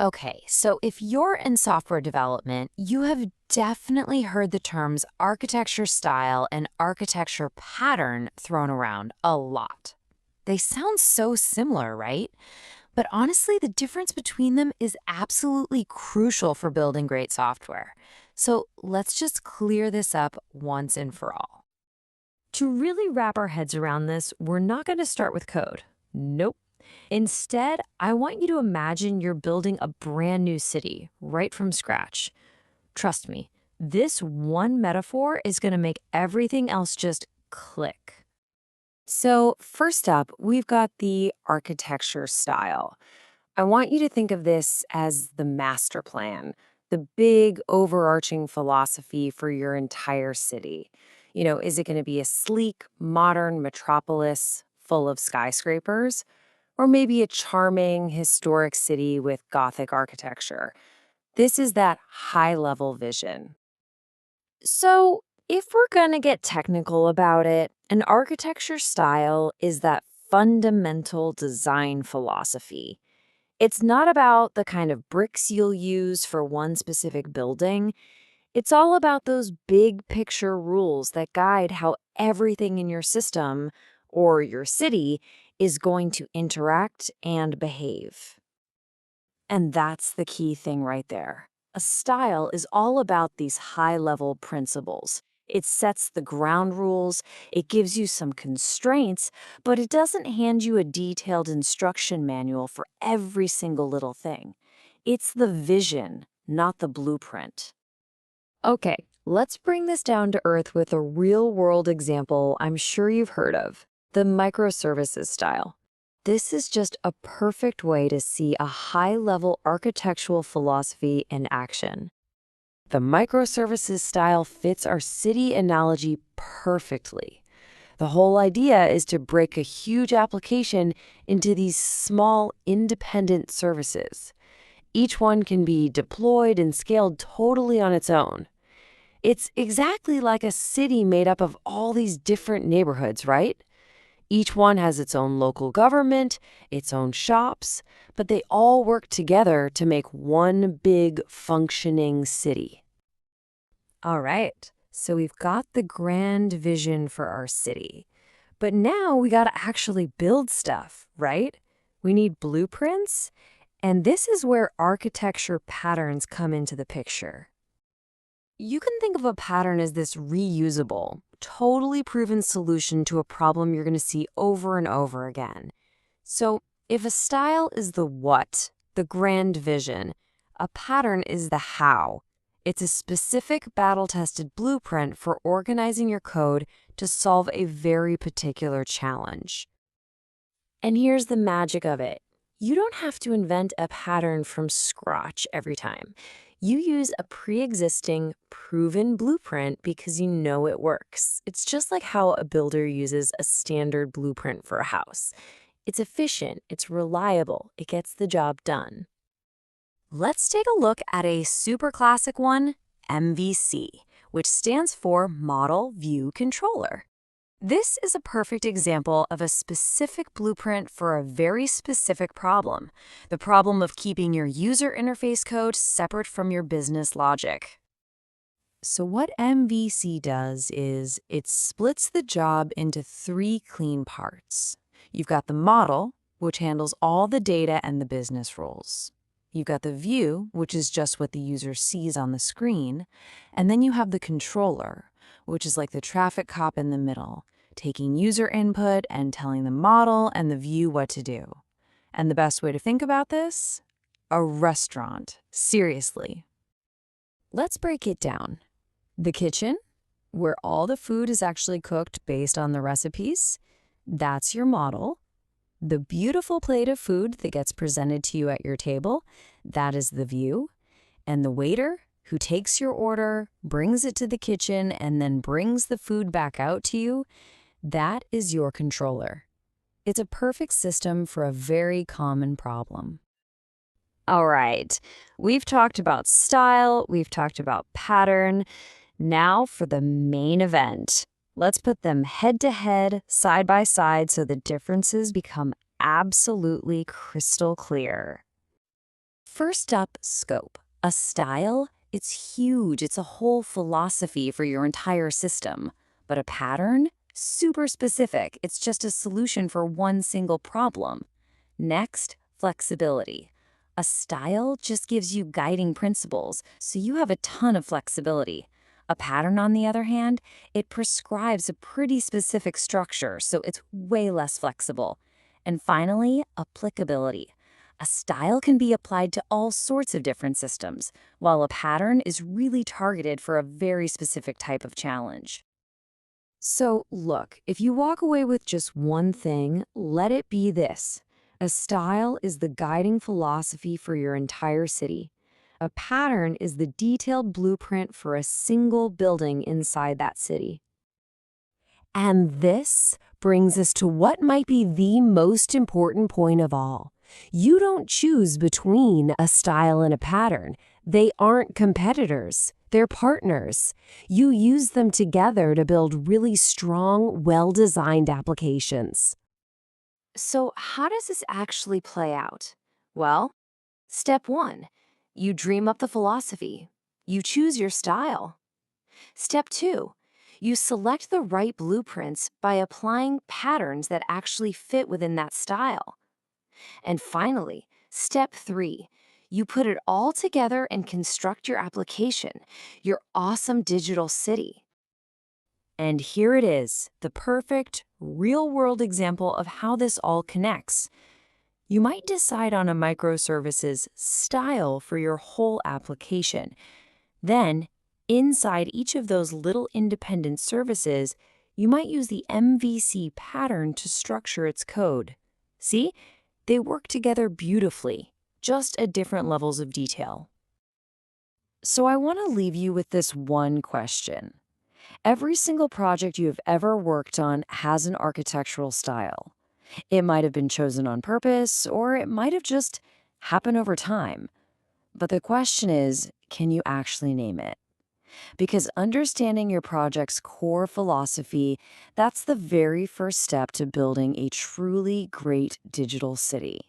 Okay, so if you're in software development, you have definitely heard the terms architecture style and architecture pattern thrown around a lot. They sound so similar, right? But honestly, the difference between them is absolutely crucial for building great software. So let's just clear this up once and for all. To really wrap our heads around this, we're not going to start with code. Nope. Instead, I want you to imagine you're building a brand new city right from scratch. Trust me, this one metaphor is going to make everything else just click. So, first up, we've got the architecture style. I want you to think of this as the master plan, the big overarching philosophy for your entire city. Is it going to be a sleek, modern metropolis full of skyscrapers? Or maybe a charming, historic city with Gothic architecture? This is that high level vision. So, if we're going to get technical about it, an architecture style is that fundamental design philosophy. It's not about the kind of bricks you'll use for one specific building. It's all about those big picture rules that guide how everything in your system or your city is going to interact and behave. And that's the key thing right there. A style is all about these high-level principles. It sets the ground rules, it gives you some constraints, but it doesn't hand you a detailed instruction manual for every single little thing. It's the vision, not the blueprint. Okay, let's bring this down to earth with a real-world example I'm sure you've heard of, the microservices style. This is just a perfect way to see a high-level architectural philosophy in action. The microservices style fits our city analogy perfectly. The whole idea is to break a huge application into these small, independent services. Each one can be deployed and scaled totally on its own. It's exactly like a city made up of all these different neighborhoods, right? Each one has its own local government, its own shops, but they all work together to make one big functioning city. All right, so we've got the grand vision for our city. But now we got to actually build stuff, right? We need blueprints, and this is where architecture patterns come into the picture. You can think of a pattern as this reusable, totally proven solution to a problem you're going to see over and over again. So, if a style is the what, the grand vision, a pattern is the how. It's a specific battle-tested blueprint for organizing your code to solve a very particular challenge. And here's the magic of it. You don't have to invent a pattern from scratch every time. You use a pre-existing, proven blueprint because you know it works. It's just like how a builder uses a standard blueprint for a house. It's efficient, it's reliable, it gets the job done. Let's take a look at a super classic one, MVC, which stands for Model View Controller. This is a perfect example of a specific blueprint for a very specific problem, the problem of keeping your user interface code separate from your business logic. So what MVC does is it splits the job into three clean parts. You've got the model, which handles all the data and the business rules. You've got the view, which is just what the user sees on the screen. And then you have the controller, which is like the traffic cop in the middle, taking user input and telling the model and the view what to do. And the best way to think about this? A restaurant. Seriously. Let's break it down. The kitchen, where all the food is actually cooked based on the recipes, that's your model. The beautiful plate of food that gets presented to you at your table, that is the view. And the waiter, who takes your order, brings it to the kitchen, and then brings the food back out to you, that is your controller. It's a perfect system for a very common problem. All right, we've talked about style, we've talked about pattern. Now for the main event. Let's put them head to head, side by side, so the differences become absolutely crystal clear. First up, scope. A style, it's huge. It's a whole philosophy for your entire system. But a pattern? Super specific. It's just a solution for one single problem. Next, flexibility. A style just gives you guiding principles, so you have a ton of flexibility. A pattern, on the other hand, it prescribes a pretty specific structure, so it's way less flexible. And finally, applicability. A style can be applied to all sorts of different systems, while a pattern is really targeted for a very specific type of challenge. So, look, if you walk away with just one thing, let it be this. A style is the guiding philosophy for your entire city. A pattern is the detailed blueprint for a single building inside that city. And this brings us to what might be the most important point of all. You don't choose between a style and a pattern. They aren't competitors. They're partners. You use them together to build really strong, well-designed applications. So, how does this actually play out? Well, step one, you dream up the philosophy. You choose your style. Step two, you select the right blueprints by applying patterns that actually fit within that style. And finally, step three, you put it all together and construct your application, your awesome digital city. And here it is, the perfect, real-world example of how this all connects. You might decide on a microservices style for your whole application. Then, inside each of those little independent services, you might use the MVC pattern to structure its code. See? They work together beautifully, just at different levels of detail. So I want to leave you with this one question. Every single project you have ever worked on has an architectural style. It might have been chosen on purpose, or it might have just happened over time. But the question is, can you actually name it? Because understanding your project's core philosophy, that's the very first step to building a truly great digital city.